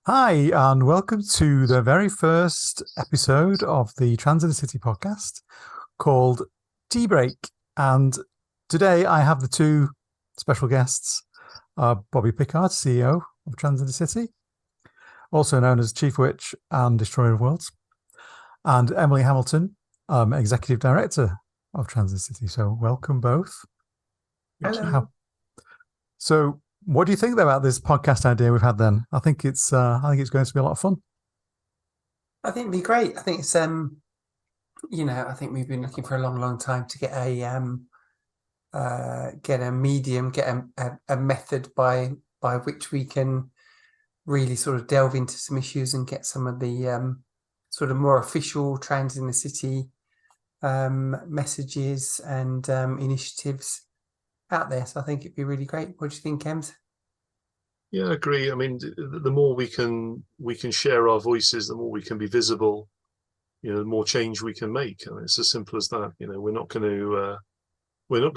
Hi, and welcome to the very first episode of the Transit City podcast called Tea Break. And today I have the two special guests, Bobbi Pickard, CEO of Transit City, also known as Chief Witch and Destroyer of Worlds, and Emily Hamilton, Executive Director of Transit City. So welcome both. Hello. So what do you think about this podcast idea we've had then? I think it's going to be a lot of fun. I think it'd be great. I think it's I think we've been looking for a long, long time to get a medium, get a method by which we can really sort of delve into some issues and get some of the sort of more official trans in the city messages and initiatives out there. So I think it'd be really great. What do you think, Ems? Yeah, I agree. I mean, the more we can share our voices, the more we can be visible. The more change we can make. I mean, it's as simple as that. We're not going to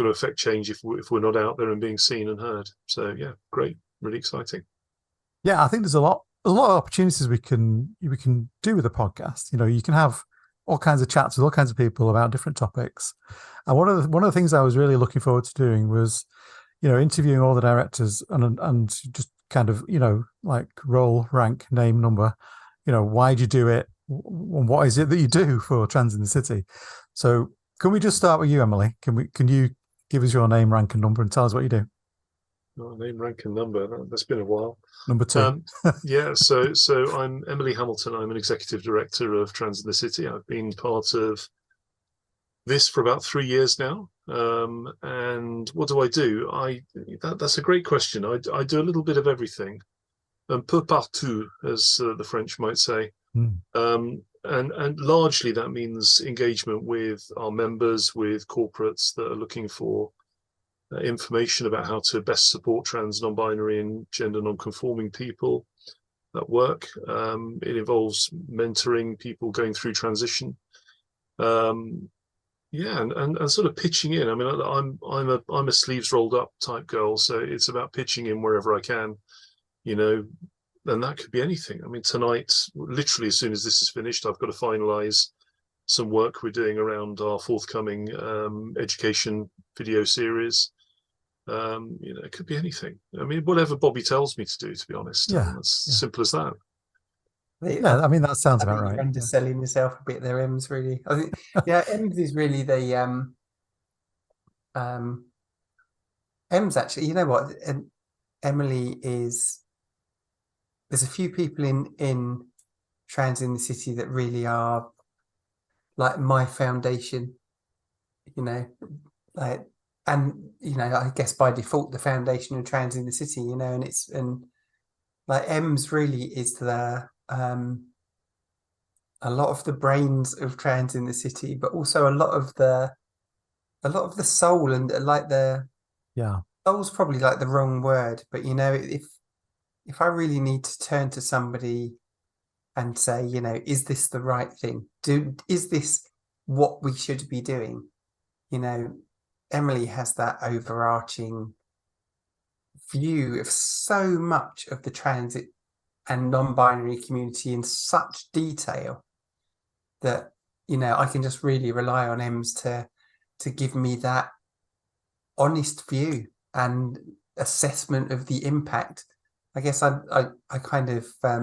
affect change if we're not out there and being seen and heard. So yeah, great, really exciting. Yeah, I think there's a lot of opportunities we can do with the podcast. You can have all kinds of chats with all kinds of people about different topics. And one of the things I was really looking forward to doing was, interviewing all the directors and just kind of, like role, rank, name, number, why do you do it? What is it that you do for Trans in the City? So can we just start with you, Emily? Can you give us your name, rank, and number and tell us what you do? Oh, name, rank, and number. That's been a while. Number two. Yeah, so I'm Emily Hamilton. I'm an executive director of Trans in the City. I've been part of this for about 3 years now. And what do I do? That's a great question. I do a little bit of everything, un peu partout, as the French might say. Mm. And largely that means engagement with our members, with corporates that are looking for information about how to best support trans, non-binary, and gender non-conforming people at work. It involves mentoring people going through transition. Yeah, and sort of pitching in. I mean, I'm a sleeves rolled up type girl, so it's about pitching in wherever I can, and that could be anything. I mean, tonight, literally as soon as this is finished, I've got to finalize some work we're doing around our forthcoming education video series. It could be anything. I mean, whatever Bobbi tells me to do, to be honest. Yeah, That's yeah, simple as that. yeah. I mean, that sounds I about think you're right. underselling yourself a bit there, Ems, really. I think, yeah, Ems is really the um Ems actually, you know what? Emily is there's a few people in trans in the city that really are like my foundation, you know, like and I guess by default the foundation of trans in the city, and like Ems really is the a lot of the brains of trans in the city, but also a lot of the soul and like the Yeah, soul's probably like the wrong word, but if I really need to turn to somebody and say, is this the right thing? Is this what we should be doing? You know, Emily has that overarching view of so much of the transit and non-binary community in such detail that I can just really rely on Ems to give me that honest view and assessment of the impact. I guess I kind of I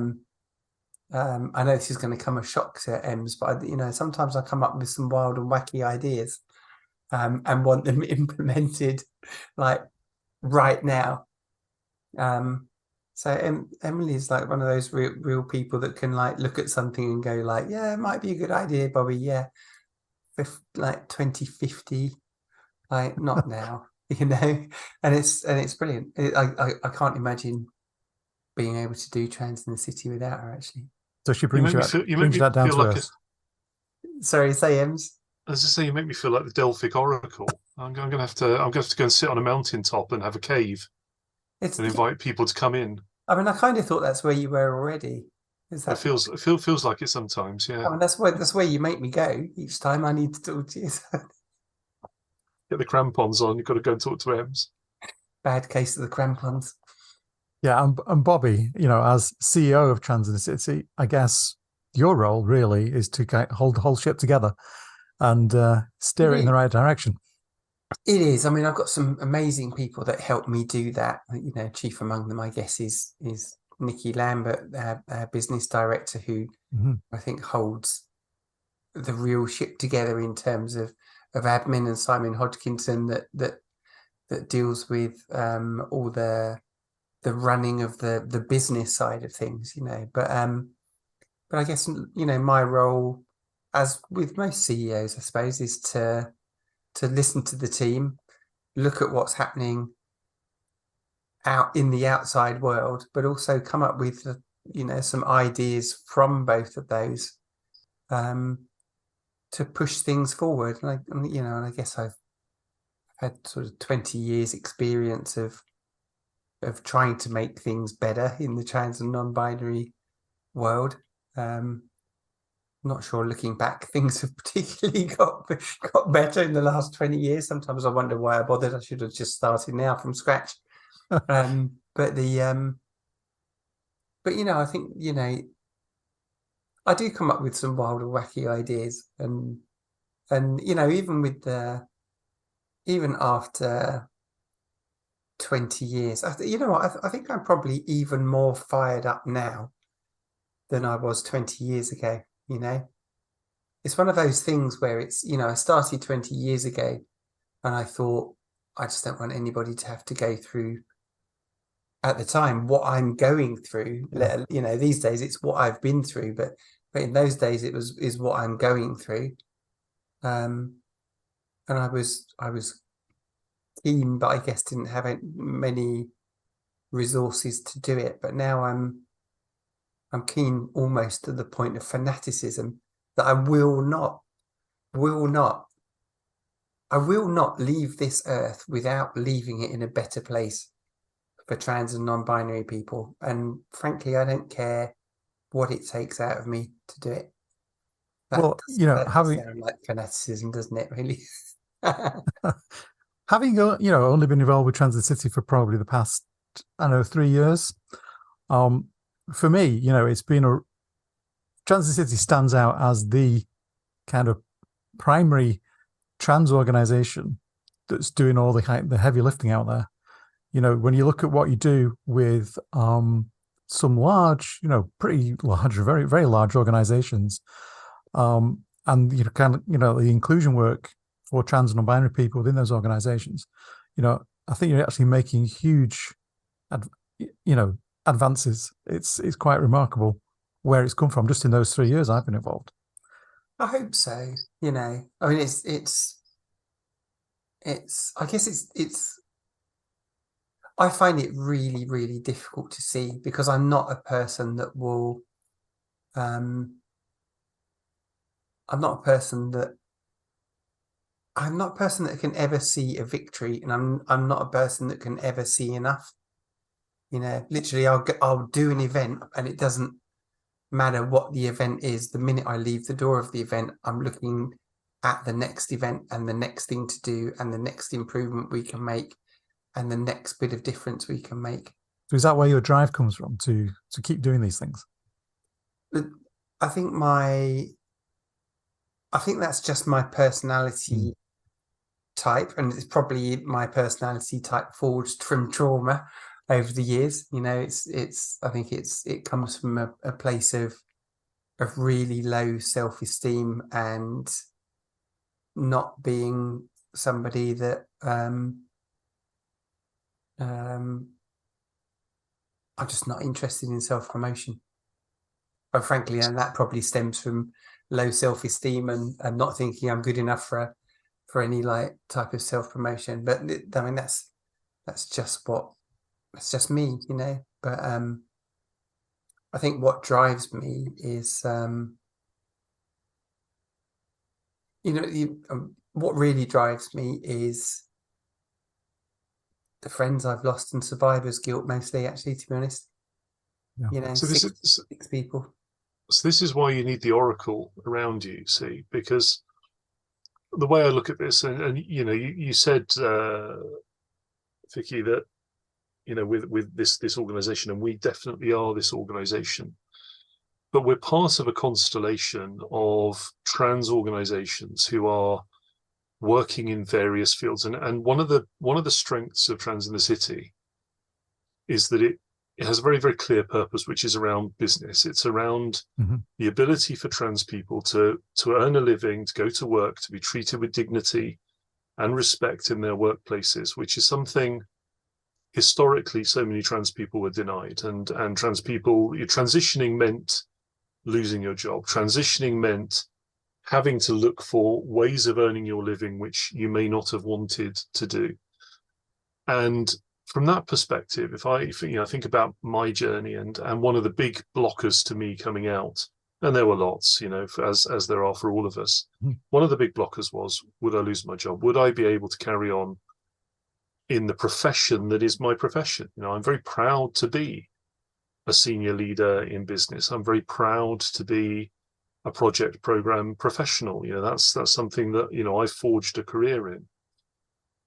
know this is going to come a shock to Ems, but sometimes I come up with some wild and wacky ideas and want them implemented like right now. So Emily is like one of those real people that can like look at something and go like, yeah, it might be a good idea, Bobby. Yeah, like 2050, like not now, and it's brilliant. I can't imagine being able to do trans in the city without her actually. so she You brings make you me that, feel. You make brings you me that down feel to like earth. Sorry, say Ems. as I say, you make me feel like the Delphic Oracle. I'm gonna have to. I'm gonna have to go and sit on a mountaintop and have a cave It's and invite people to come in. I mean, I kind of thought that's where you were already. Is It that? feels like it sometimes. I Yeah, mean, that's where you make me go each time I need to talk to you. get the crampons on. You've got to go and talk to Ems. Bad case of the crampons. Yeah, and Bobby, as CEO of Transit City, I guess your role really is to hold the whole ship together and steer it in the right direction. It is. I mean, I've got some amazing people that help me do that. Chief among them, I guess, is Nikki Lambert, our business director, who I think holds the real ship together in terms of admin, and Simon Hodgkinson that deals with all the running of the business side of things. But I guess my role, as with most CEOs, I suppose, is to listen to the team, look at what's happening out in the outside world, but also come up with some ideas from both of those to push things forward. And I guess I've had sort of 20 years experience of trying to make things better in the trans and non-binary world. Not sure, looking back, things have particularly got better in the last 20 years. Sometimes I wonder why I bothered. I should have just started now from scratch. But I think I do come up with some wild and wacky ideas, and even after 20 years, I think I'm probably even more fired up now than I was 20 years ago. It's one of those things where it's, I started 20 years ago and I thought, I just don't want anybody to have to go through at the time what I'm going through. These days it's what I've been through, but in those days is what I'm going through. And I was keen, but I guess didn't have many resources to do it. But now I'm keen almost to the point of fanaticism that I will not leave this earth without leaving it in a better place for trans and non-binary people. And frankly, I don't care what it takes out of me to do it. That sound like fanaticism, doesn't it, really? Having only been involved with Transit City for probably the past, 3 years, for me, it's been Transit City stands out as the kind of primary trans organization that's doing all the heavy lifting out there. When you look at what you do with some large, pretty large, very, very large organizations, and the inclusion work for trans and non-binary people within those organizations, I think you're actually making huge, advances. It's quite remarkable where it's come from just in those 3 years I've been involved. I hope so. I mean, it's I guess it's I find it really, really difficult to see, because I'm not a person that will I'm not a person that can ever see a victory, and I'm not a person that can ever see enough. Literally I'll do an event and it doesn't matter what the event is. The minute I leave the door of the event, I'm looking at the next event and the next thing to do and the next improvement we can make and the next bit of difference we can make. So is that where your drive comes from, to keep doing these things? I think that's just my personality type, and it's probably my personality type forged from trauma over the years. I think it comes from a place of really low self-esteem and not being somebody that I'm just not interested in self-promotion. But frankly, and that probably stems from low self-esteem and not thinking I'm good enough for any type of self-promotion. But I mean, that's just me, But I think what drives me is what really drives me is the friends I've lost and survivor's guilt, mostly, actually, to be honest. Yeah. So six people. So this is why you need the oracle around you, see, because the way I look at this, and you said, Vicky, that with this organization, and we definitely are this organization. But we're part of a constellation of trans organizations who are working in various fields. And one of the strengths of Trans in the City is that it has a very, very clear purpose, which is around business. It's around the ability for trans people to earn a living, to go to work, to be treated with dignity and respect in their workplaces, which is something historically so many trans people were denied. And trans people, transitioning meant losing your job. Transitioning meant having to look for ways of earning your living which you may not have wanted to do. And from that perspective, if I think about my journey, and one of the big blockers to me coming out, and there were lots, as there are for all of us, one of the big blockers was, would I lose my job? Would I be able to carry on in the profession that is my profession? I'm very proud to be a senior leader in business. I'm very proud to be a project program professional. That's something that I forged a career in.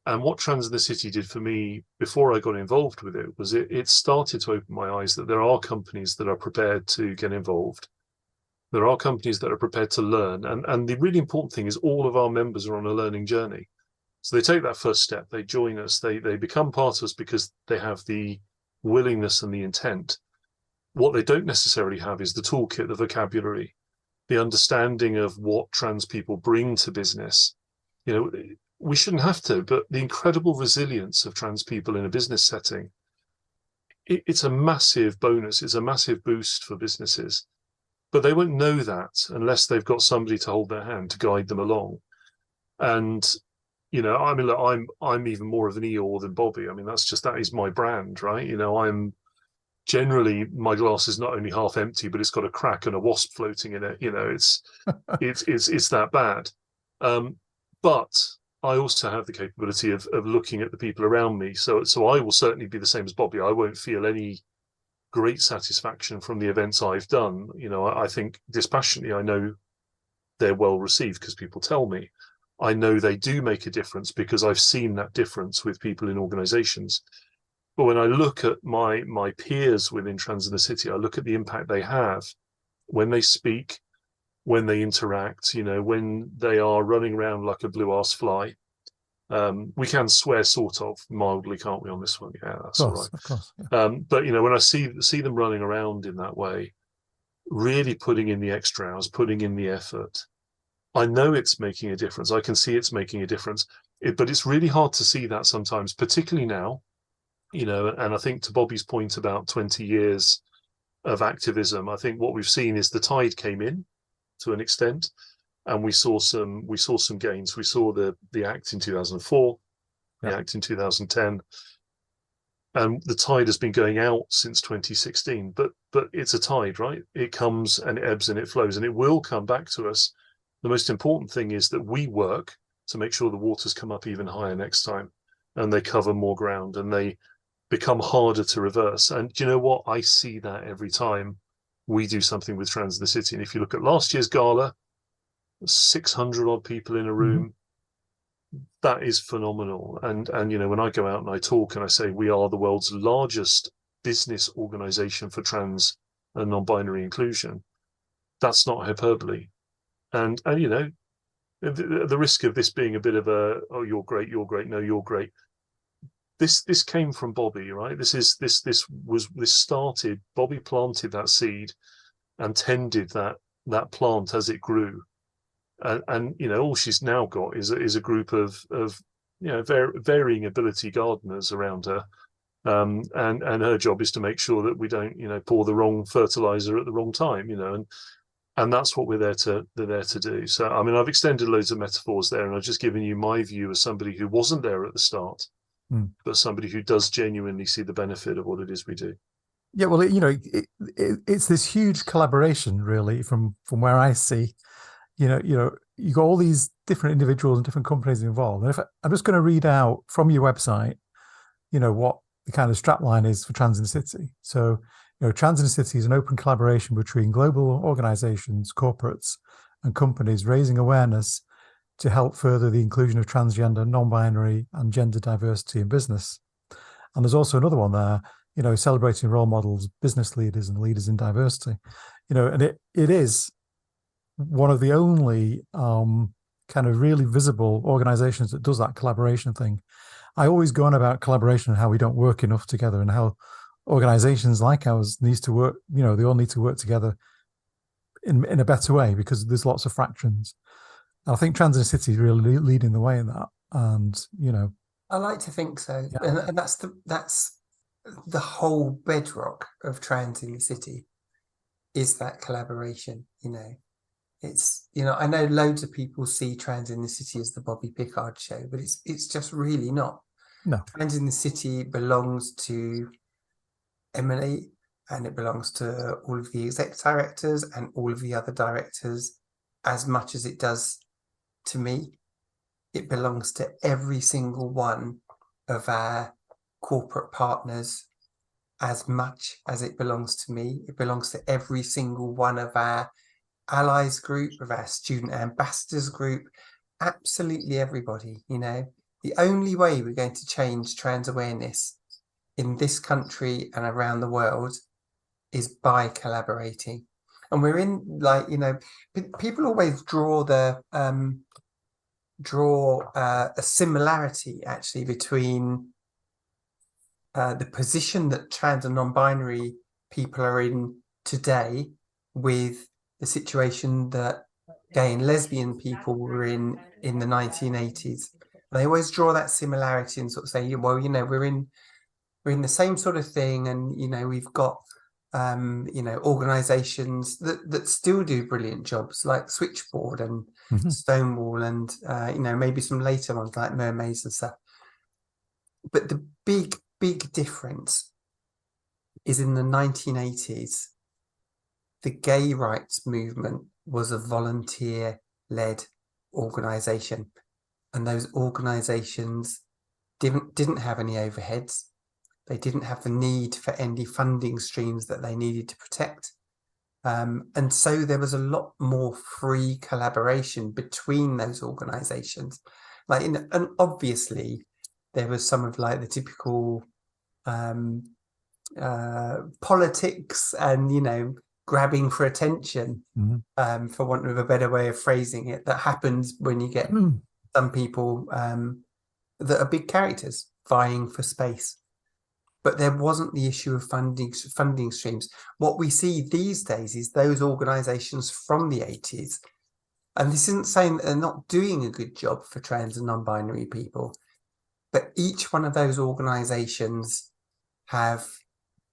And what Trans in the City did for me before I got involved with it was it started to open my eyes that there are companies that are prepared to get involved. There are companies that are prepared to learn. And the really important thing is all of our members are on a learning journey. So they take that first step, they join us, they become part of us because they have the willingness and the intent. What they don't necessarily have is the toolkit, the vocabulary, the understanding of what trans people bring to business. We shouldn't have to, but the incredible resilience of trans people in a business setting, it's a massive bonus. It's a massive boost for businesses, but they won't know that unless they've got somebody to hold their hand, to guide them along. And, look, I'm even more of an Eeyore than Bobbi. That is my brand, right? I'm generally, my glass is not only half empty, but it's got a crack and a wasp floating in it. It's that bad. But I also have the capability of looking at the people around me. So I will certainly be the same as Bobbi. I won't feel any great satisfaction from the events I've done. I think dispassionately, I know they're well received because people tell me. I know they do make a difference because I've seen that difference with people in organizations. But when I look at my peers within Trans in the City, I look at the impact they have when they speak, when they interact, when they are running around like a blue ass fly. We can swear sort of mildly, can't we, on this one? Yeah, that's all right. Of course. Yeah. But when I see them running around in that way, really putting in the extra hours, putting in the effort, I know it's making a difference. I can see it's making a difference. But it's really hard to see that sometimes, particularly now. And I think to Bobbi's point about 20 years of activism, I think what we've seen is the tide came in to an extent, and we saw some gains. We saw the Act in 2004, the Act in 2010, and the tide has been going out since 2016. But it's a tide, right? It comes and it ebbs and it flows, and it will come back to us. The most important thing is that we work to make sure the waters come up even higher next time, and they cover more ground, and they become harder to reverse. And do you know what? I see that every time we do something with Trans in the City. And if you look at last year's gala, 600 odd people in a room, that is phenomenal. And when I go out and I talk and I say we are the world's largest business organization for trans and non-binary inclusion, that's not hyperbole. And the risk of this being a bit of a, oh, you're great, no, you're great. This came from Bobbi, right? This started. Bobbi planted that seed and tended that plant as it grew, and all she's now got is a group of varying ability gardeners around her, and her job is to make sure that we don't pour the wrong fertilizer at the wrong time, and that's what they're there to do. So I've extended loads of metaphors there, and I've just given you my view as somebody who wasn't there at the start. But somebody who does genuinely see the benefit of what it is we do. Yeah, well, it's this huge collaboration, really, from where I see. You got all these different individuals and different companies involved. And I'm just going to read out from your website, what the kind of strapline is for Trans in the City. So, Trans in the City is an open collaboration between global organizations, corporates, and companies raising awareness to help further the inclusion of transgender, non-binary, and gender diversity in business. And there's also another one there, celebrating role models, business leaders and leaders in diversity, and it is one of the only kind of really visible organizations that does that collaboration thing. I always go on about collaboration and how we don't work enough together, and how organizations like ours needs to work, they all need to work together in a better way, because there's lots of fractions. And I think Transit City is really leading the way in that. And, I like to think so. Yeah. And that's the whole bedrock of Trans in the City, is that collaboration. It's, I know loads of people see Trans in the City as the Bobbi Pickard show, but it's just really not. No. Trans in the City belongs to Emily, and it belongs to all of the exec directors and all of the other directors as much as it does to me. It belongs to every single one of our corporate partners as much as it belongs to me. It belongs to every single one of our allies group, of our student ambassadors group, absolutely everybody. The only way we're going to change trans awareness in this country and around the world is by collaborating. And we're in, people always draw a similarity actually between the position that trans and non-binary people are in today with the situation that gay and lesbian people were in the 1980s. And they always draw that similarity and sort of say, well, we're in the same sort of thing, and we've got organizations that still do brilliant jobs like Switchboard and Stonewall, and maybe some later ones like Mermaids and stuff. But the big difference is in the 1980s, the gay rights movement was a volunteer-led organization, and those organizations didn't have any overheads. They didn't have the need for any funding streams that they needed to protect. And so there was a lot more free collaboration between those organizations. And obviously there was some of the typical politics and, grabbing for attention, for want of a better way of phrasing it, that happens when you get some people that are big characters vying for space. But there wasn't the issue of funding streams. What we see these days is those organizations from the 80s, and this isn't saying that they're not doing a good job for trans and non-binary people, but each one of those organizations have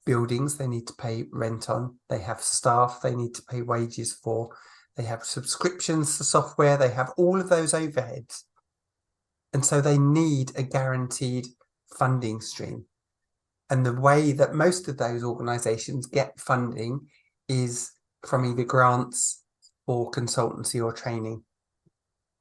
buildings they need to pay rent on, they have staff they need to pay wages for, they have subscriptions to software, they have all of those overheads. And so they need a guaranteed funding stream. And the way that most of those organizations get funding is from either grants or consultancy or training.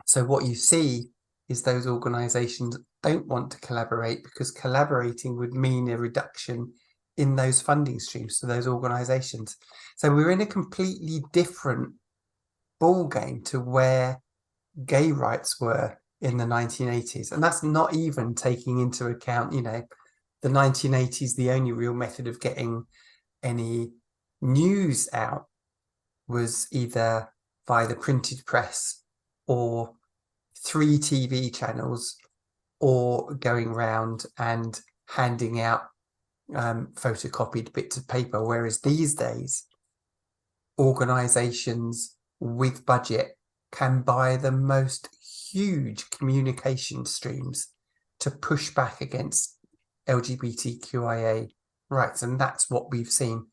So what you see is those organizations don't want to collaborate, because collaborating would mean a reduction in those funding streams to those organizations. So we're in a completely different ball game to where gay rights were in the 1980s. And that's not even taking into account, the 1980s, the only real method of getting any news out was either via the printed press or 3 TV channels, or going round and handing out photocopied bits of paper. Whereas these days, organizations with budget can buy the most huge communication streams to push back against LGBTQIA rights, and that's what we've seen.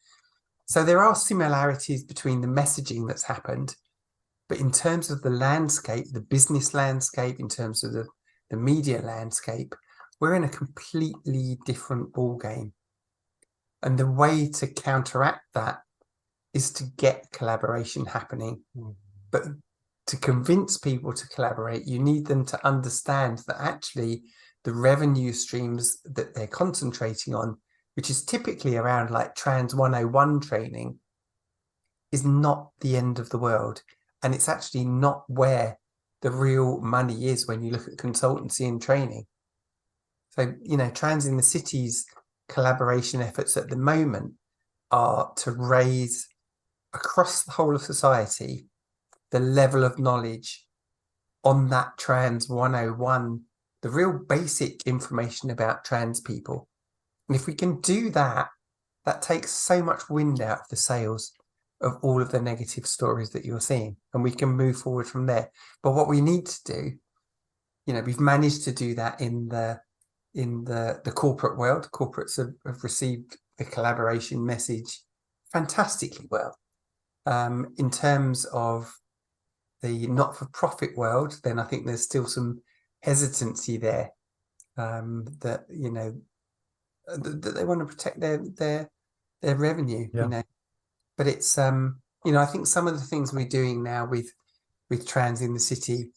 So there are similarities between the messaging that's happened, but in terms of the landscape, the business landscape, in terms of the media landscape, we're in a completely different ball game. And the way to counteract that is to get collaboration happening. But to convince people to collaborate, you need them to understand that actually the revenue streams that they're concentrating on, which is typically around Trans 101 training, is not the end of the world. And it's actually not where the real money is when you look at consultancy and training. So, Trans in the City's collaboration efforts at the moment are to raise across the whole of society the level of knowledge on that trans 101, the real basic information about trans people. And if we can do that, that takes so much wind out of the sails of all of the negative stories that you're seeing, and we can move forward from there. But what we need to do, we've managed to do that in the corporate world. Corporates have received the collaboration message fantastically well. In terms of the not-for-profit world, then I think there's still some hesitancy there, that that they want to protect their revenue. But it's I think some of the things we're doing now with trans in the city,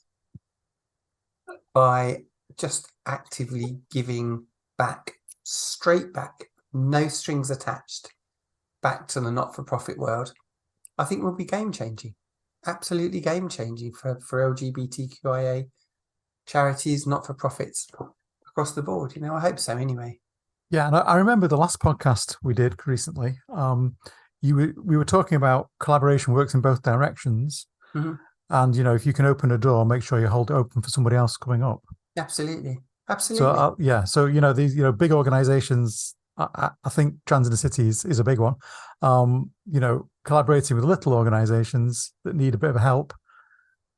by just actively giving back, straight back, no strings attached, back to the not-for-profit world, I think will be game-changing. Absolutely game-changing for LGBTQIA charities, not-for-profits across the board. I hope so anyway. Yeah, and I remember the last podcast we did recently. We were talking about collaboration works in both directions. Mm-hmm. And, if you can open a door, make sure you hold it open for somebody else coming up. Absolutely. So, these, big organizations, I think Trans in the City is a big one. Collaborating with little organizations that need a bit of help,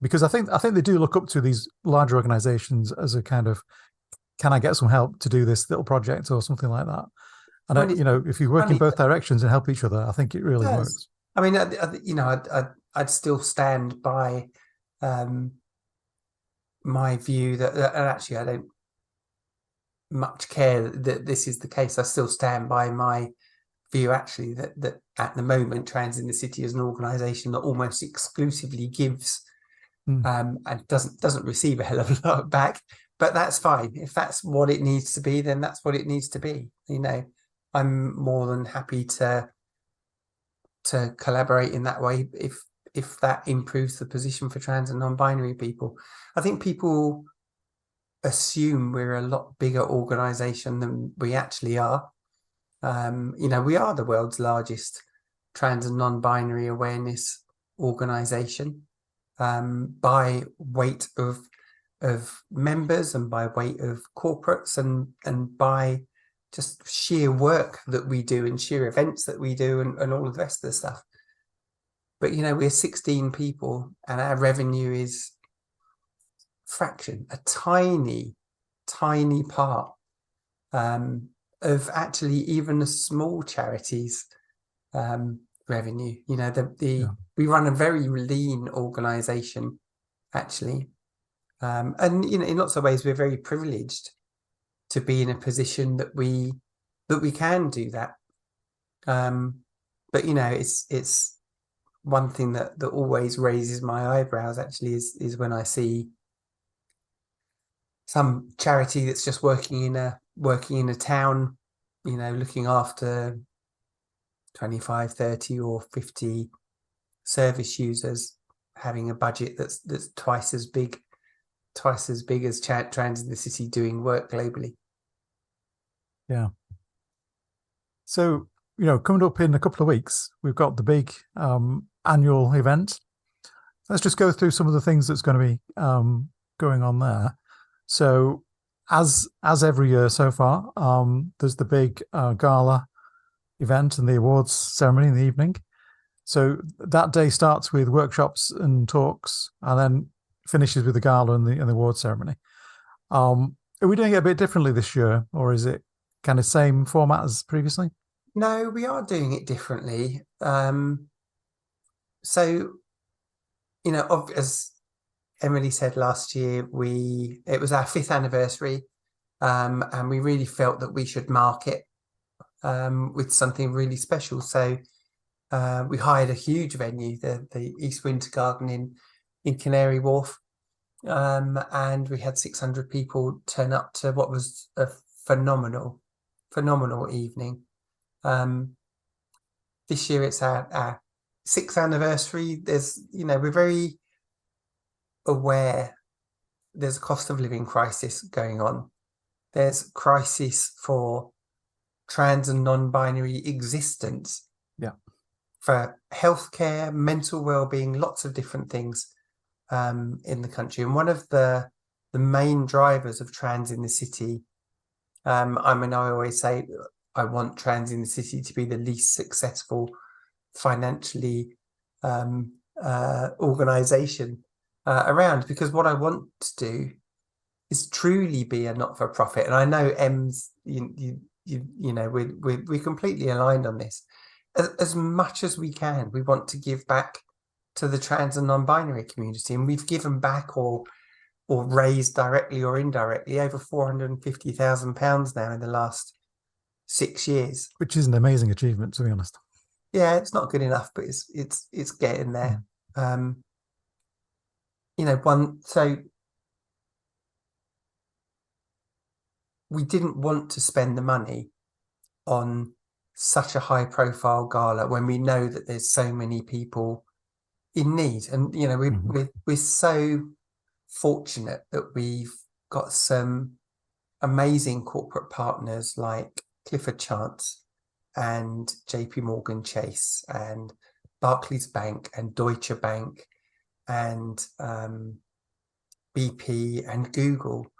because I think they do look up to these larger organizations as a kind of, can I get some help to do this little project or something like that? And if you work in both directions and help each other, I think it really works. I mean, I'd still stand by my view that, and actually I don't much care that this is the case. I still stand by my view, actually, that at the moment, Trans in the City is an organisation that almost exclusively gives and doesn't receive a hell of a lot back. But that's fine. If that's what it needs to be, then that's what it needs to be. I'm more than happy to collaborate in that way if that improves the position for trans and non-binary people. I think people assume we're a lot bigger organisation than we actually are. We are the world's largest trans and non-binary awareness organisation, by weight of members and by weight of corporates and by just sheer work that we do and sheer events that we do and all of the rest of the stuff. But we're 16 people and our revenue is fraction, a tiny part of actually even a small charity's revenue. We run a very lean organisation, actually, and in lots of ways we're very privileged to be in a position that we can do that. But it's one thing that always raises my eyebrows, actually, is when I see some charity that's just working in a town, looking after 25, 30 or 50 service users, having a budget that's twice as big as Trans in the City doing work globally. Yeah. So, coming up in a couple of weeks, we've got the big annual event. Let's just go through some of the things that's going to be going on there. So, as every year so far, there's the big gala event and the awards ceremony in the evening. So that day starts with workshops and talks, and then finishes with the gala and the awards ceremony. Are we doing it a bit differently this year, or is it kind of same format as previously? No, we are doing it differently. So, as Emily said last year, it was our 5th anniversary, and we really felt that we should mark it with something really special. So we hired a huge venue, the East Winter Garden in Canary Wharf, and we had 600 people turn up to what was a phenomenal evening. This year it's our 6th anniversary. We're very aware there's a cost of living crisis going on. There's crisis for trans and non-binary existence. Yeah. For healthcare, mental well-being, lots of different things in the country. And one of the main drivers of trans in the city, I mean, I always say I want trans in the city to be the least successful financially organization around, because what I want to do is truly be a not-for-profit. And I know Em's, you know, we're completely aligned on this. As much as we can, we want to give back to the trans and non-binary community, and we've given back or raised directly or indirectly over £450,000 now in the last 6 years, which is an amazing achievement, to be honest. Yeah, it's not good enough, but it's getting there. Yeah. You know, so we didn't want to spend the money on such a high profile gala when we know that there's so many people in need. And, you know, we're so fortunate that we've got some amazing corporate partners like Clifford Chance and JP Morgan Chase and Barclays Bank and Deutsche Bank and BP and Google,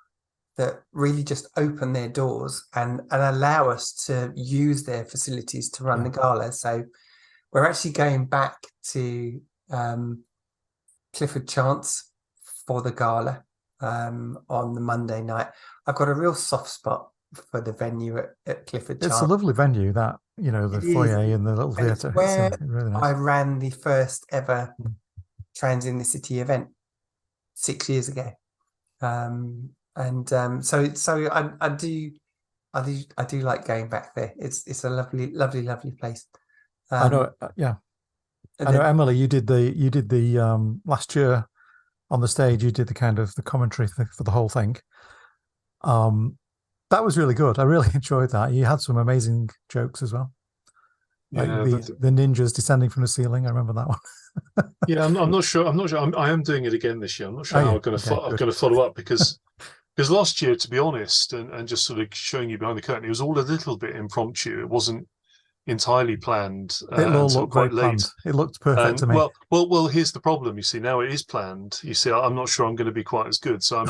that really just open their doors and allow us to use their facilities to run the gala. So we're actually going back to Clifford Chance for the gala on the Monday night. I've got a real soft spot for the venue at Clifford Chance. It's a lovely venue, that, you know, the foyer and the little theatre. Where it's really nice. I ran the first ever Trans in the City event 6 years ago. So I do like going back there. It's a lovely place. I know. Yeah. I know, Emily, you did the last year on the stage, you did the kind of the commentary for the whole thing. That was really good. I really enjoyed that. You had some amazing jokes as well. Like the ninjas descending from the ceiling. I remember that one. Yeah, I'm not sure. I am doing it again this year. I'm not sure how I'm going to follow up, because last year, to be honest, and just sort of showing you behind the curtain, it was all a little bit impromptu. It wasn't entirely planned. It all looked quite late. Planned. It looked perfect to me. Well, here's the problem. You see, now it is planned. You see, I'm not sure I'm going to be quite as good. So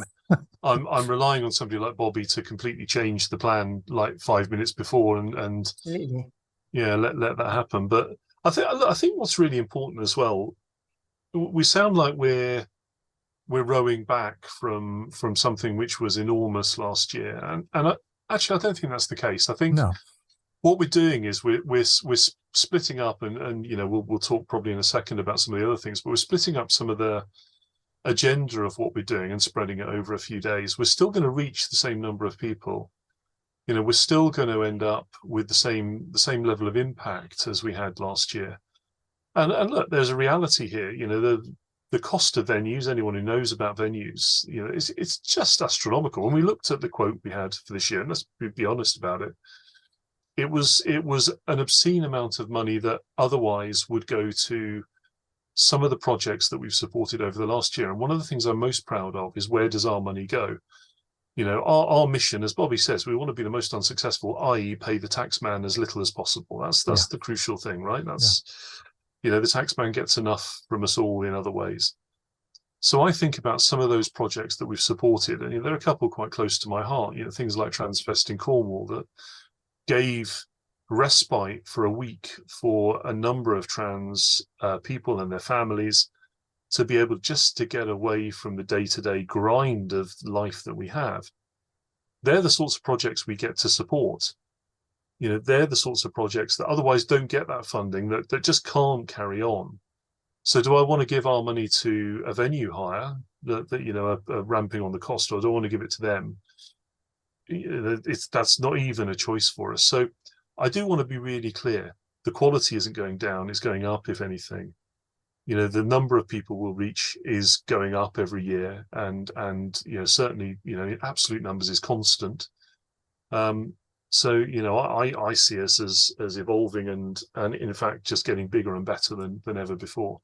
I'm relying on somebody like Bobbi to completely change the plan like 5 minutes before and let that happen. But I think what's really important as well, we sound like we're rowing back from something which was enormous last year, and actually I don't think that's the case. I think what we're doing is we're splitting up, and you know, we'll talk probably in a second about some of the other things, but we're splitting up some of the agenda of what we're doing and spreading it over a few days. We're still going to reach the same number of people. You know, we're still going to end up with the same level of impact as we had last year. And look, there's a reality here. You know, the cost of venues, anyone who knows about venues, you know, it's just astronomical. When we looked at the quote we had for this year, and let's be honest about it, it was an obscene amount of money that otherwise would go to some of the projects that we've supported over the last year. And one of the things I'm most proud of is, where does our money go? You know, our mission, as Bobbi says, we want to be the most unsuccessful, i.e. pay the taxman as little as possible. That's the crucial thing, right? That's, you know, the taxman gets enough from us all in other ways. So I think about some of those projects that we've supported, and you know, there are a couple quite close to my heart, you know, things like Transfest in Cornwall that gave respite for a week for a number of trans people and their families to be able just to get away from the day-to-day grind of life that we have. They're the sorts of projects we get to support. You know, they're the sorts of projects that otherwise don't get that funding, that just can't carry on. So do I want to give our money to a venue hire that you know, are ramping on the cost, or do I want to give it to them? That's not even a choice for us. So I do want to be really clear. The quality isn't going down, it's going up, if anything. You know, the number of people we'll reach is going up every year, and you know, certainly, you know, absolute numbers is constant. So, you know, I see us as evolving and in fact just getting bigger and better than ever before.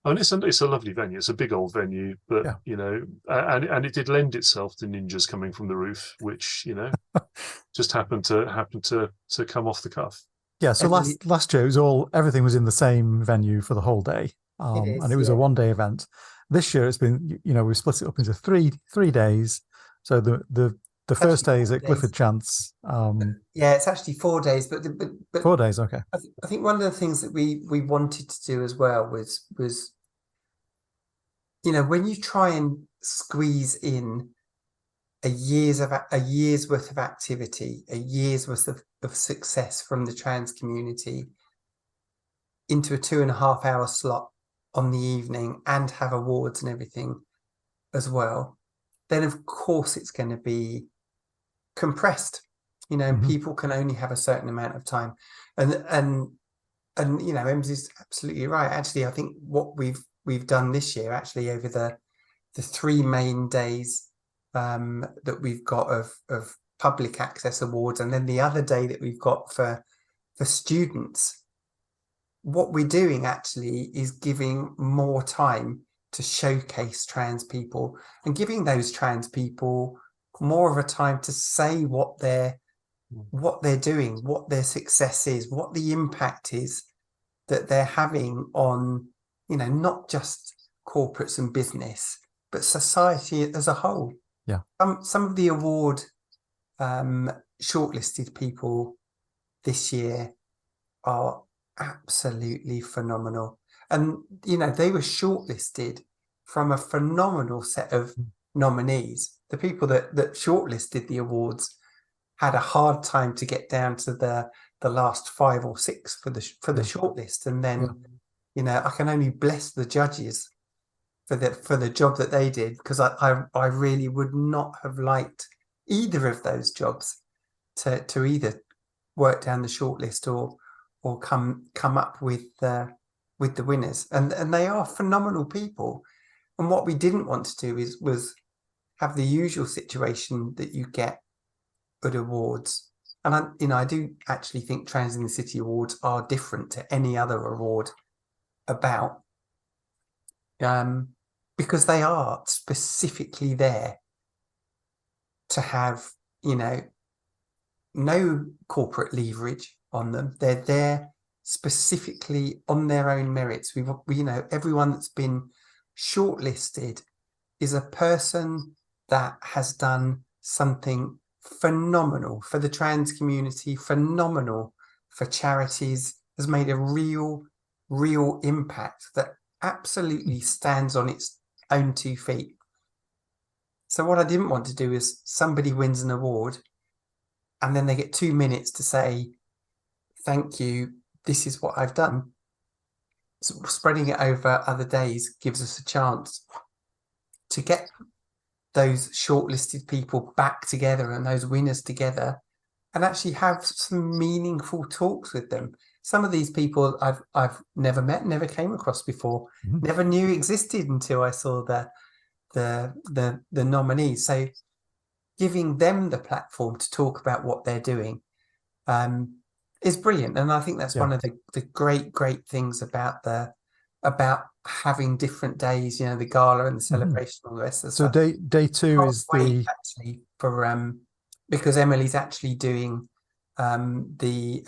And it's a lovely venue. It's a big old venue, but you know, and it did lend itself to ninjas coming from the roof, which, you know, just happened to come off the cuff. Yeah, so last year everything was in the same venue for the whole day, and it was a 1-day event. This year it's been, we split it up into three days. So the first day is at Clifford Chance. Yeah, it's actually 4 days, but 4 days, okay. I think one of the things that we wanted to do as well was when you try and squeeze in a year's worth of activity, a year's worth of success from the trans community into a 2.5-hour slot on the evening and have awards and everything as well, then of course it's going to be compressed, and people can only have a certain amount of time. And Ems is absolutely right. Actually, I think what we've done this year, actually, over the 3 main days that we've got of public access awards, and then the other day that we've got for students, what we're doing actually is giving more time to showcase trans people and giving those trans people more of a time to say what they're doing, what their success is, what the impact is that they're having on, not just corporates and business, but society as a whole. Yeah. Some of the award shortlisted people this year are absolutely phenomenal. And, they were shortlisted from a phenomenal set of nominees. The people that shortlisted the awards had a hard time to get down to the last 5 or 6 for the shortlist. And then, I can only bless the judges for the job that they did, because I really would not have liked either of those jobs to either work down the shortlist or come up with the winners. And they are phenomenal people. And what we didn't want to do was have the usual situation that you get at awards. And I do actually think Trans in the City Awards are different to any other award about, because they are specifically there to have, no corporate leverage on them. They're there specifically on their own merits. We everyone that's been shortlisted is a person that has done something phenomenal for the trans community, phenomenal for charities, has made a real impact that absolutely stands on its own 2 feet. So what I didn't want to do is somebody wins an award and then they get 2 minutes to say, thank you, this is what I've done. So spreading it over other days gives us a chance to get those shortlisted people back together and those winners together and actually have some meaningful talks with them. Some of these people I've never met, never came across before, never knew existed until I saw the nominees. So giving them the platform to talk about what they're doing is brilliant. And I think that's one of the great things about having different days, the gala and the celebration, all the rest of the stuff. So day 2 is actually for because Emily's actually doing the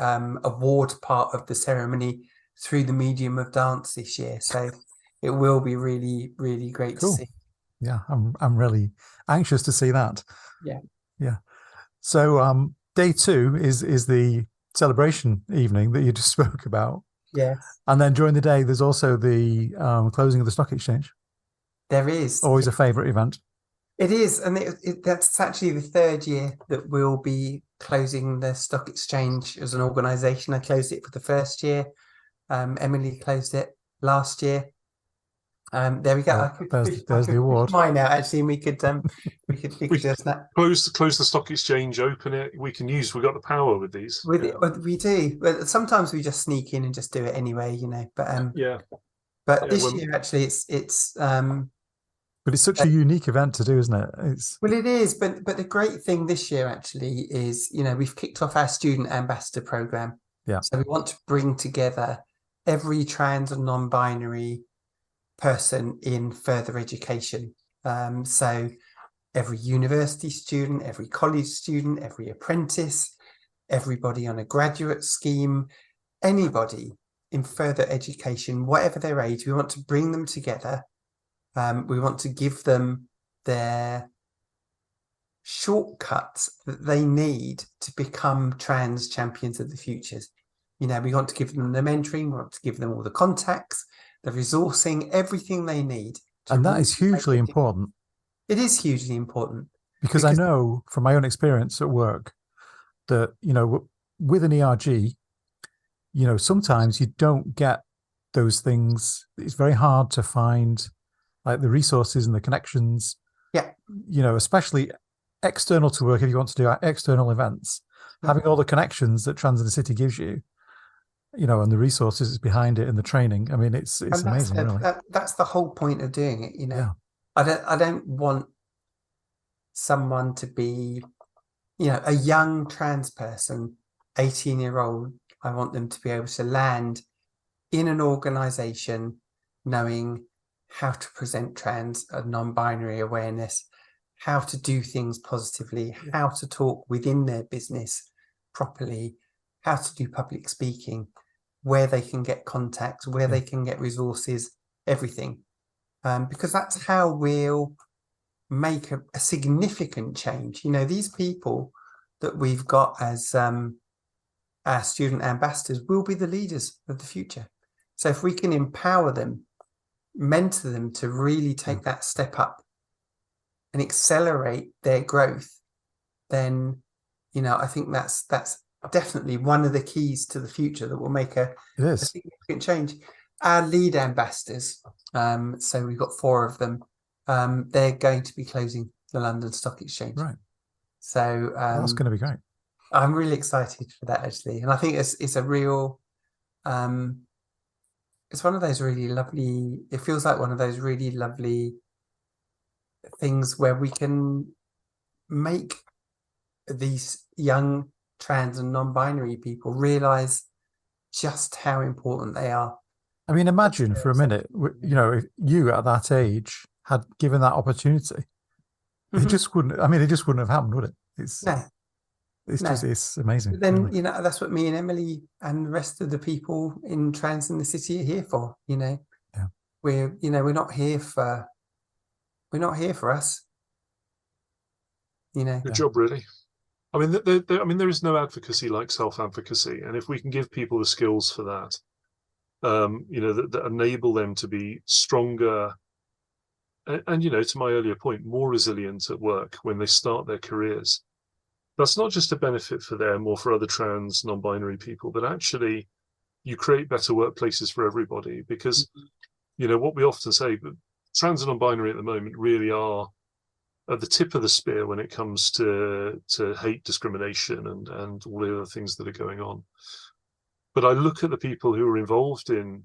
award part of the ceremony through the medium of dance this year. So it will be really great to see. Yeah, I'm really anxious to see that. Yeah. So day 2 is the celebration evening that you just spoke about. Yes. And then during the day, there's also the closing of the stock exchange. There is. Always a favourite event. It is. And that's actually the 3rd year that we'll be closing the stock exchange as an organisation. I closed it for the 1st year. Emily closed it last year. There we go. There's the award. Mine out actually, and we could just close the stock exchange, open it. We've got the power with these. We do, but sometimes we just sneak in and just do it anyway, But this year actually, it's. But it's such a unique event to do, isn't it? Well, it is. But the great thing this year actually is, we've kicked off our student ambassador program. Yeah. So we want to bring together every trans and non-binary person in further education. So every university student, every college student, every apprentice, everybody on a graduate scheme, anybody in further education, whatever their age. We want to bring them together. We want to give them their shortcuts that they need to become trans champions of the futures. We want to give them the mentoring, we want to give them all the contacts, the resourcing, everything they need. And that is hugely important. It is hugely important. Because I know from my own experience at work that, with an ERG, sometimes you don't get those things. It's very hard to find like the resources and the connections. Yeah. Especially external to work, if you want to do external events, having all the connections that Trans in the City gives you, and the resources behind it and the training. I mean, it's amazing, really. That's the whole point of doing it, Yeah. I don't want someone to be, a young trans person, 18-year-old. I want them to be able to land in an organization knowing how to present trans and non-binary awareness, how to do things positively, how to talk within their business properly, how to do public speaking, where they can get contacts, where they can get resources, everything. Because that's how we'll make a significant change. These people that we've got as our student ambassadors will be the leaders of the future. So if we can empower them, mentor them to really take that step up and accelerate their growth, then, I think that's definitely one of the keys to the future that will make a significant change. Our lead ambassadors, so we've got 4 of them, they're going to be closing the London Stock Exchange. Right. So that's going to be great. I'm really excited for that, actually. And I think it's a real, it's one of those really lovely, it feels like one of those really lovely things where we can make these young trans and non-binary people realize just how important they are. I mean, imagine for a minute, if you at that age had given that opportunity, it just wouldn't have happened, would it? It's amazing. But then, really. That's what me and Emily and the rest of the people in Trans in the City are here for, We're not here for us. Good job, really. I mean, there is no advocacy like self-advocacy, and if we can give people the skills for that, that enable them to be stronger, and to my earlier point, more resilient at work when they start their careers, that's not just a benefit for them or for other trans, non-binary people, but actually you create better workplaces for everybody. Because, what we often say, but trans and non-binary at the moment really are at the tip of the spear when it comes to hate discrimination and all the other things that are going on. But I look at the people who are involved in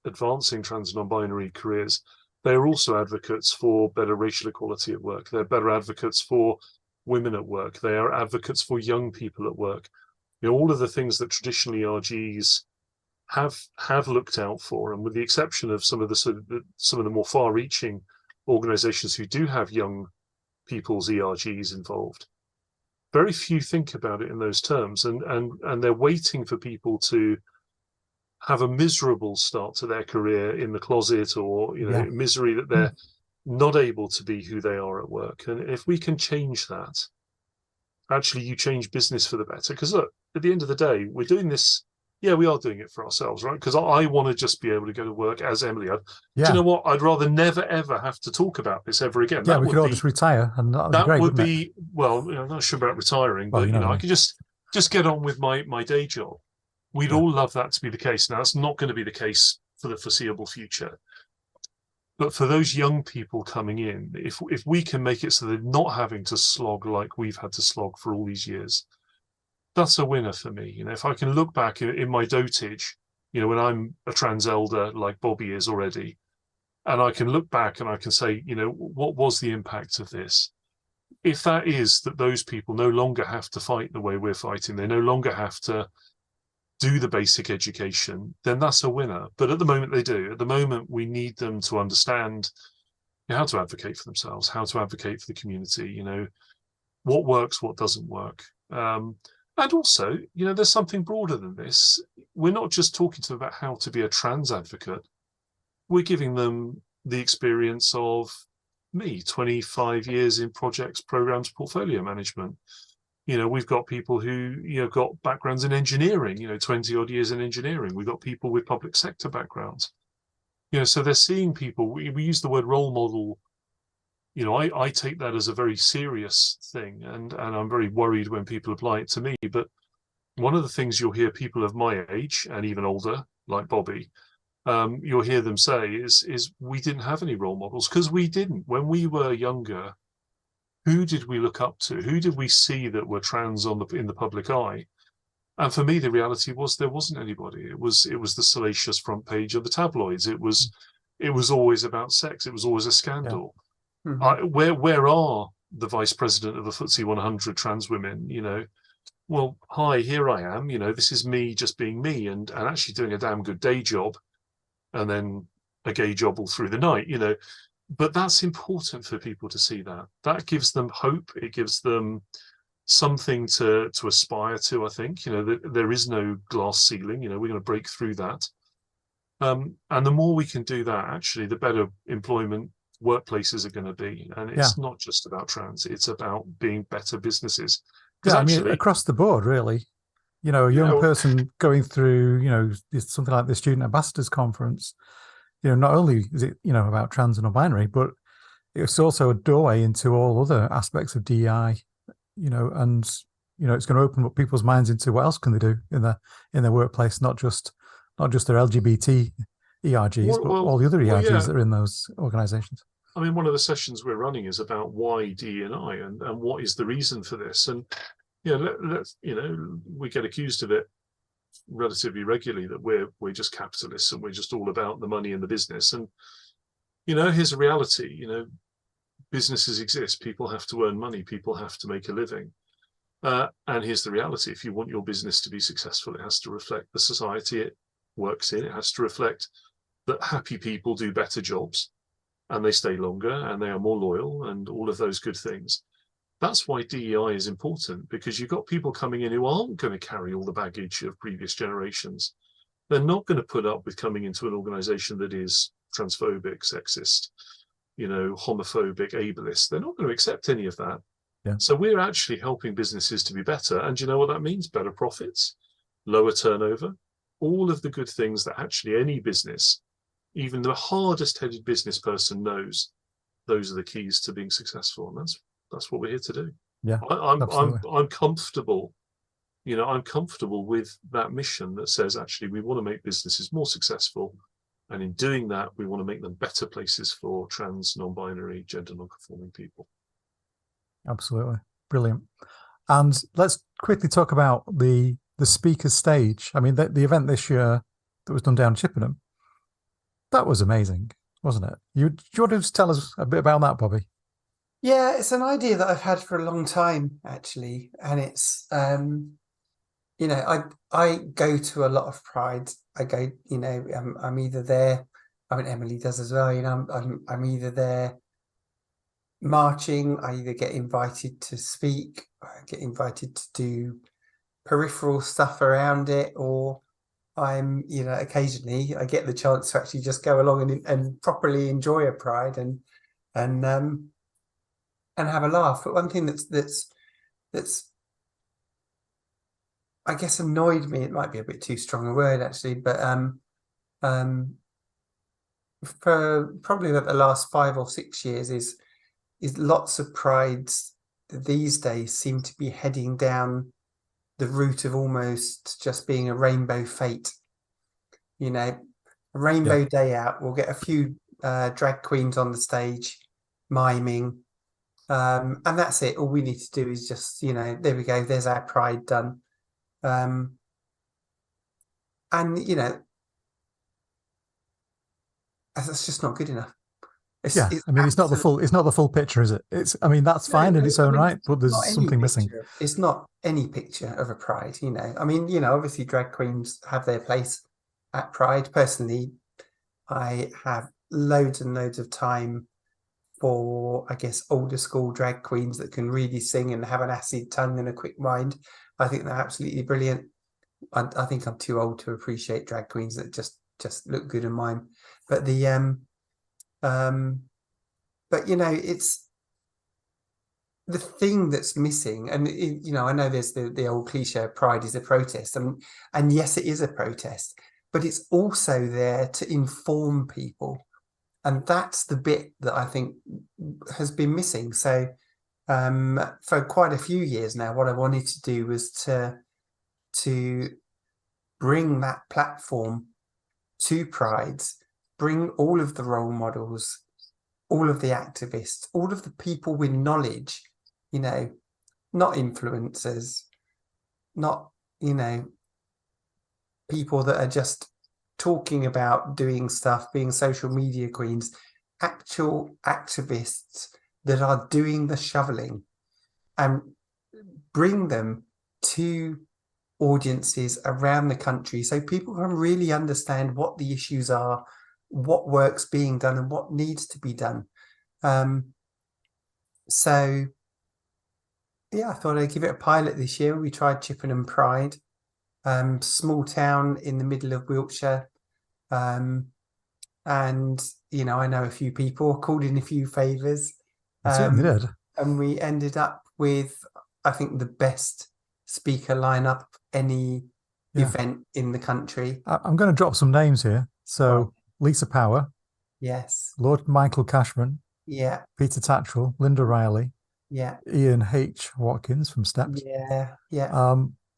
advancing trans and non-binary careers. They're also advocates for better racial equality at work. They're better advocates for women at work. They are advocates for young people at work. All of the things that traditionally RGs have looked out for, and with the exception of some of the more far-reaching organizations who do have young people's ERGs involved, very few think about it in those terms, and they're waiting for people to have a miserable start to their career in the closet, or misery that they're not able to be who they are at work. And if we can change that, actually you change business for the better. Because look, at the end of the day, we're doing this. Yeah, we are doing it for ourselves, right? Because I want to just be able to go to work as Emily. Do you know what? I'd rather never, ever have to talk about this ever again. Yeah, we could all just retire, and that would be well, I'm not sure about retiring, but I could just get on with my day job. We'd all love that to be the case. Now, it's not going to be the case for the foreseeable future. But for those young people coming in, if we can make it so they're not having to slog like we've had to slog for all these years, that's a winner for me. If I can look back in my dotage, when I'm a trans elder like Bobbi is already, and I can look back and I can say, what was the impact of this? If that is that those people no longer have to fight the way we're fighting, they no longer have to do the basic education, then that's a winner. But at the moment they do. At the moment, we need them to understand how to advocate for themselves, how to advocate for the community, what works, what doesn't work. And also, there's something broader than this. We're not just talking to them about how to be a trans advocate. We're giving them the experience of me, 25 years in projects, programs, portfolio management. We've got people who, got backgrounds in engineering, 20 odd years in engineering. We've got people with public sector backgrounds. So they're seeing people. We use the word role model. I take that as a very serious thing, and I'm very worried when people apply it to me. But one of the things you'll hear people of my age and even older, like Bobbi, you'll hear them say is we didn't have any role models, because we didn't. When we were younger, who did we look up to? Who did we see that were trans in the public eye? And for me, the reality was there wasn't anybody. It was the salacious front page of the tabloids. It was always about sex. It was always a scandal. Yeah. Mm-hmm. Where are the vice president of the FTSE 100 trans women? Well, hi, here I am. This is me just being me and actually doing a damn good day job, and then a gay job all through the night. But that's important for people to see that. That gives them hope. It gives them something to aspire to. I think there is no glass ceiling. We're going to break through that, and the more we can do that, actually, the better employment workplaces are going to be. And it's not just about trans; it's about being better businesses. Yeah, actually, I mean, across the board, really. A young person going through, something like the Student Ambassadors Conference. Not only is it about trans and non-binary, but it's also a doorway into all other aspects of DEI. And it's going to open up people's minds into what else can they do in their workplace, not just their LGBT ERGs, but all the other ERGs that are in those organisations. I mean, one of the sessions we're running is about why DE&I and what is the reason for this. And let's we get accused of it relatively regularly, that we're just capitalists and we're just all about the money and the business. And here's a reality. Businesses exist. People have to earn money. People have to make a living. And here's the reality. If you want your business to be successful, it has to reflect the society it works in. It has to reflect that happy people do better jobs and they stay longer and they are more loyal and all of those good things. That's why DEI is important, because you've got people coming in who aren't going to carry all the baggage of previous generations. They're not going to put up with coming into an organization that is transphobic, sexist, homophobic, ableist. They're not going to accept any of that. Yeah. So we're actually helping businesses to be better. And you know what that means? Better profits, lower turnover, all of the good things that actually any business, even the hardest headed business person, knows those are the keys to being successful. And that's what we're here to do. Yeah, I'm comfortable. I'm comfortable with that mission that says, actually, we want to make businesses more successful. And in doing that, we want to make them better places for trans, non-binary, gender non-conforming people. Absolutely. Brilliant. And let's quickly talk about the speaker's stage. I mean, the event this year that was done down in Chippenham, that was amazing, wasn't it? Do you want to just tell us a bit about that, Bobbi? Yeah, it's an idea that I've had for a long time, actually. And it's, I go to a lot of Pride. I go, I'm either there. I mean, Emily does as well. I'm either there marching. I either get invited to speak, I get invited to do peripheral stuff around it, or I'm, occasionally I get the chance to actually just go along and properly enjoy a Pride and have a laugh. But one thing that's I guess annoyed me, it might be a bit too strong a word actually, but for probably the last 5 or 6 years is lots of prides these days seem to be heading down the route of almost just being a rainbow fete. A rainbow day out. We'll get a few drag queens on the stage miming, and that's it. All we need to do is just, there we go, there's our Pride done. And that's just not good enough. It's not the full picture, is it? That's fine in its own right, but there's something missing. It's not any picture of a Pride, obviously drag queens have their place at Pride. Personally, I have loads and loads of time for, I guess, older school drag queens that can really sing and have an acid tongue and a quick mind. I think they're absolutely brilliant. I think I'm too old to appreciate drag queens that just look good in mime. But but it's the thing that's missing. And I know there's the old cliche, pride is a protest, and yes, it is a protest, but it's also there to inform people. And that's the bit that I think has been missing. So for quite a few years now, what I wanted to do was to bring that platform to Prides, bring all of the role models, all of the activists, all of the people with knowledge, not influencers, not, people that are just talking about doing stuff, being social media queens, actual activists that are doing the shoveling, and bring them to audiences around the country so people can really understand what the issues are, what work's being done and what needs to be done. So yeah, I thought I'd give it a pilot this year. We tried Chippenham Pride, small town in the middle of Wiltshire. And I know a few people, called in a few favours. Certainly did. And we ended up with, I think, the best speaker lineup any event in the country. I'm going to drop some names here. So Right. Lisa Power, Yes. Lord Michael Cashman, Yeah. Peter Tatchell, Linda Riley, Yeah. Ian H. Watkins from Steps. Yeah. Yeah.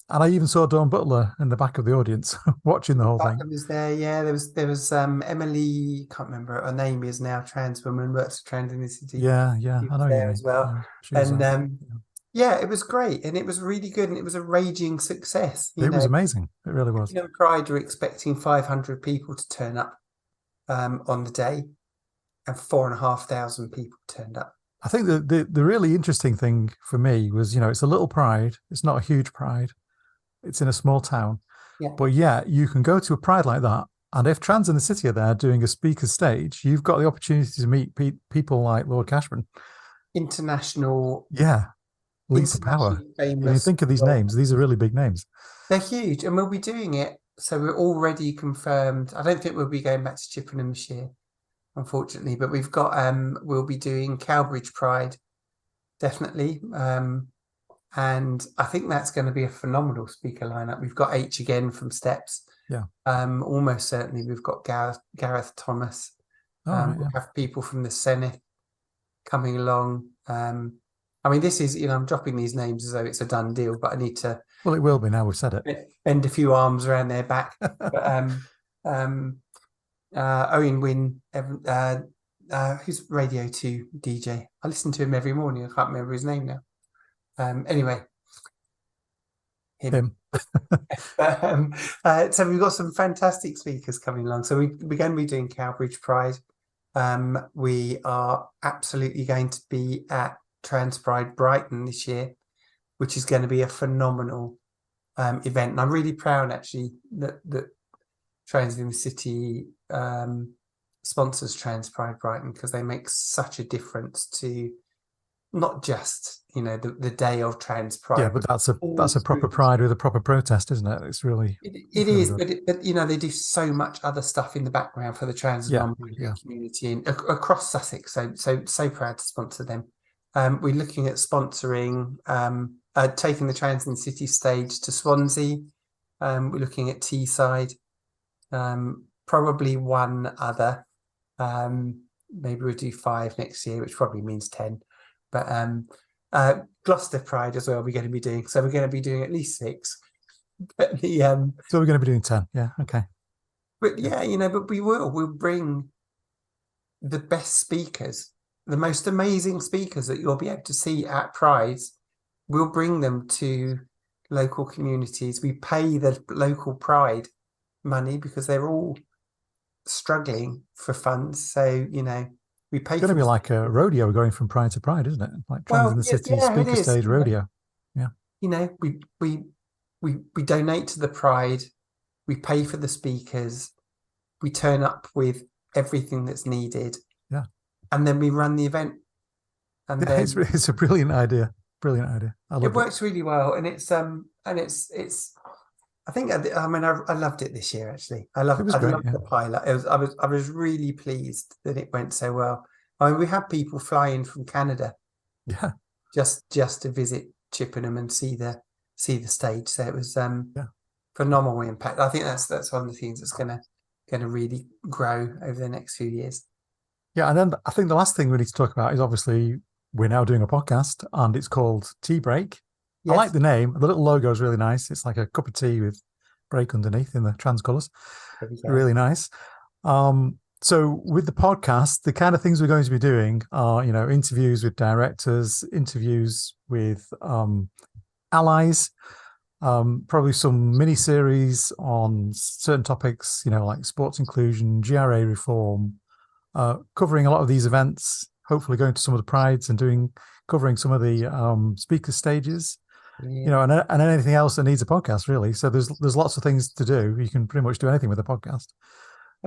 And I even saw Dawn Butler in the back of the audience watching the whole thing. Butler was there. Yeah, there was Emily. Can't remember what her name is now. Trans woman, works for Trans in the City. Yeah, She I was know you there mean. as well. Yeah, And yeah, it was great, and it was really good, and it was a raging success. it was amazing. It really was. Pride were expecting 500 people to turn up on the day, and 4,500 people turned up. I think the really interesting thing for me was, it's a little pride. It's not a huge pride. It's in a small town. Yeah. But yeah, you can go to a pride like that, and if Trans in the City are there doing a speaker stage, you've got the opportunity to meet people like Lord Cashman. International. Yeah. Lisa Power. Famous. When you think of these names, these are really big names. They're huge, and we'll be doing it. So we're already confirmed. I don't think we'll be going back to Chippenham this year, unfortunately, but we've got we'll be doing Cowbridge Pride, definitely. And I think that's going to be a phenomenal speaker lineup. We've got H again from Steps. Yeah. Almost certainly we've got Gareth Thomas. We'll have people from the Senate coming along. I mean, this is, I'm dropping these names as though it's a done deal, but I need to. Well, it will be now we've said it. Bend a few arms around their back. But Owen Wynne, who's Radio 2 DJ. I listen to him every morning. I can't remember his name now. Anyway, him. So we've got some fantastic speakers coming along. So we're going to be doing Cowbridge Pride. We are absolutely going to be at Trans Pride Brighton this year, which is going to be a phenomenal event. And I'm really proud, actually, that Trans in the City sponsors Trans Pride Brighton, because they make such a difference to not just the day of Trans Pride. Yeah, but that's a proper pride with a proper protest, isn't it? It's really it is, but they do so much other stuff in the background for the trans and non-binary community and across Sussex. So proud to sponsor them. We're looking at sponsoring, taking the Trans in the City stage to Swansea. We're looking at Teesside, probably one other. Maybe we'll do 5 next year, which probably means 10. But Gloucester Pride as well we're going to be doing. So we're going to be doing at least 6. But so we're going to be doing 10. Yeah, okay. But but we'll bring the best speakers, the most amazing speakers that you'll be able to see at Prides. We'll bring them to local communities. We pay the local Pride money because they're all struggling for funds. So, we pay. It's going to be like a rodeo going from pride to pride, isn't it? Like Trans in the City speaker stage rodeo. Yeah. We donate to the Pride. We pay for the speakers. We turn up with everything that's needed. Yeah. and then we run the event. And Yeah, then it's a brilliant idea. Brilliant idea. I love it works really well, and it's I think I mean I loved it this year actually. I It was great, loved yeah. the pilot. I was really pleased that it went so well. I mean, we had people fly in from Canada Yeah. just to visit Chippenham and see the stage. So it was Yeah. phenomenal impact. I think that's one of the things that's gonna really grow over the next few years. Yeah, and then I think the last thing we need to talk about is obviously we're now doing a podcast and it's called Tea Break. Yes. I like the name. The little logo is really nice. It's like a cup of tea with break underneath in the trans colours. Really nice. So with the podcast, the kind of things we're going to be doing are, interviews with directors, interviews with allies, probably some mini series on certain topics, like sports inclusion, GRA reform, covering a lot of these events, hopefully going to some of the prides and covering some of the speaker stages, and anything else that needs a podcast, really. So there's lots of things to do. You can pretty much do anything with a podcast.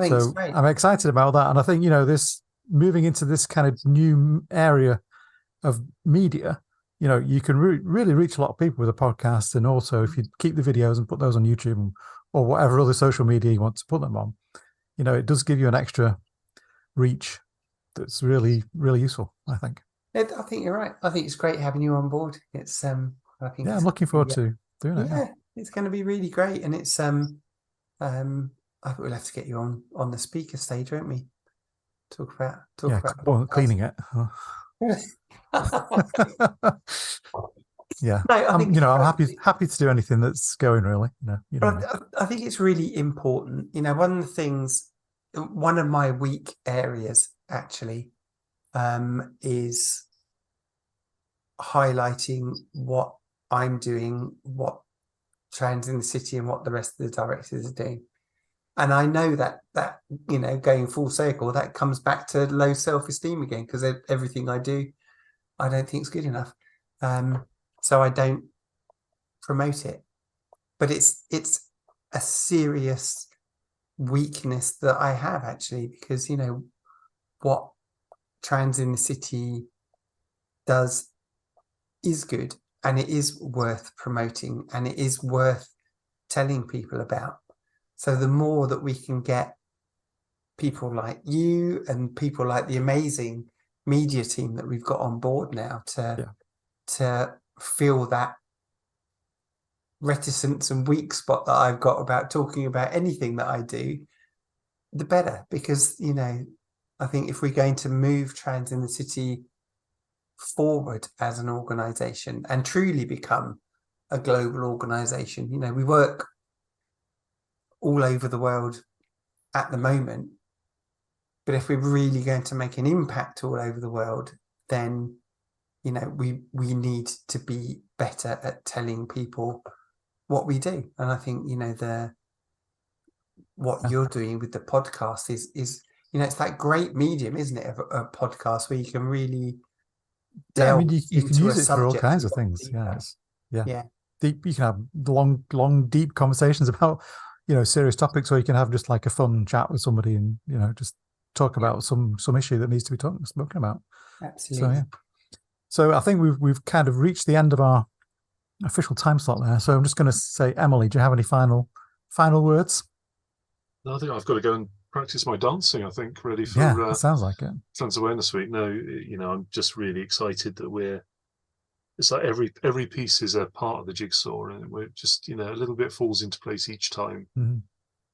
So I'm excited about that. And I think, this moving into this kind of new area of media, you can really reach a lot of people with a podcast. And also if you keep the videos and put those on YouTube or whatever other social media you want to put them on, it does give you an extra reach that's really, really useful, I think. I think you're right. I think it's great having you on board. It's I'm looking forward to doing it. Yeah, it's going to be really great. And it's I think we'll have to get you on the speaker stage, won't we? Talk about cleaning it. Yeah. No, I'm happy to do anything that's going, really. I think it's really important. One of my weak areas actually is highlighting what I'm doing, what Trans in the City and what the rest of the directors are doing. And I know that going full circle, that comes back to low self-esteem again, because everything I do, I don't think is good enough. So I don't promote it. But it's a serious weakness that I have, actually, because, what Trans in the City does is good, and it is worth promoting, and it is worth telling people about. So the more that we can get people like you and people like the amazing media team that we've got on board now to feel that reticence and weak spot that I've got about talking about anything that I do, the better. Because, I think if we're going to move Trans in the City forward as an organisation and truly become a global organisation, we work all over the world at the moment, but if we're really going to make an impact all over the world, then we need to be better at telling people what we do. And I think what you're doing with the podcast is it's that great medium, isn't it, of a podcast where you can really delve you can use it for all kinds of things. Deeper. Yeah. Deep. You can have long, deep conversations about serious topics, or you can have just like a fun chat with somebody and just talk about some issue that needs to be spoken about. Absolutely. So I think we've kind of reached the end of our official time slot there. So I'm just going to say, Emily, do you have any final words? No, I think I've got to go and practice my dancing. I think ready for it sounds like it. Trans Awareness Week. No, I'm just really excited that it's like every piece is a part of the jigsaw, and we're just a little bit falls into place each time,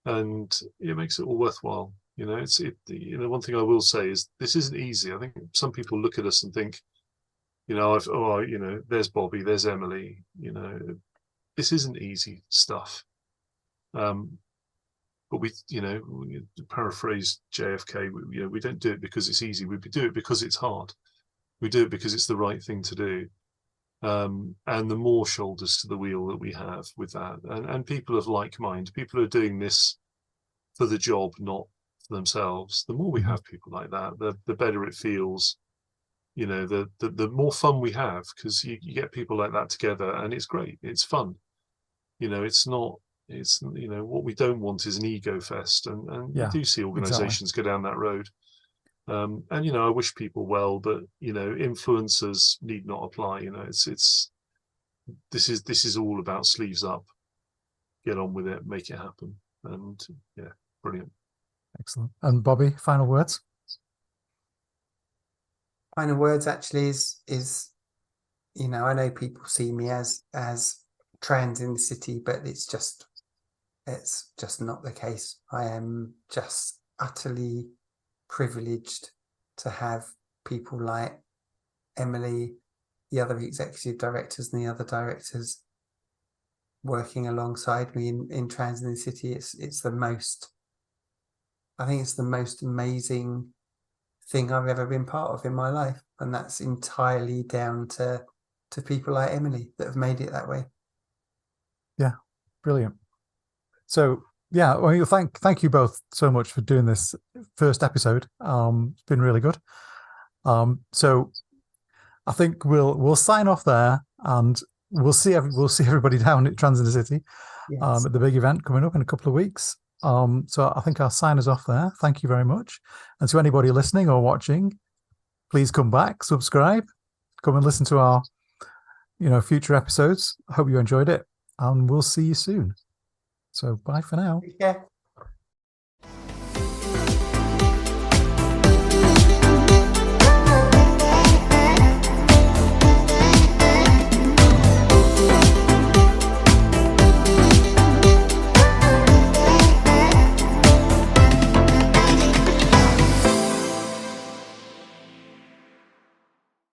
and it makes it all worthwhile. One thing I will say is this isn't easy. I think some people look at us and think, there's Bobbi, there's Emily. This isn't easy stuff. But we paraphrase JFK. We don't do it because it's easy. We do it because it's hard. We do it because it's the right thing to do. And the more shoulders to the wheel that we have with that, and people of like mind, people who are doing this for the job, not for themselves, the more we have people like that, the better it feels. The more fun we have, because you get people like that together, and it's great. It's fun. What we don't want is an ego fest, and you do see organisations go down that road. And I wish people well, but influencers need not apply. This is all about sleeves up. Get on with it, make it happen, and yeah, brilliant. Excellent. And Bobbi, final words? Final words actually is I know people see me as trans in the city, but it's just not the case. I am just utterly privileged to have people like Emily, the other executive directors and the other directors working alongside me in trans in the city. I think it's the most amazing thing I've ever been part of in my life, and that's entirely down to people like Emily that have made it that way. Yeah, brilliant. So yeah, well, thank you both so much for doing this first episode. It's been really good. So I think we'll sign off there, and we'll see everybody down at Trans in the City. Yes. At the big event coming up in a couple of weeks. So I think I'll sign us off there. Thank you very much. And to anybody listening or watching, please come back, subscribe, come and listen to our future episodes. I hope you enjoyed it, and we'll see you soon. So bye for now. Yeah.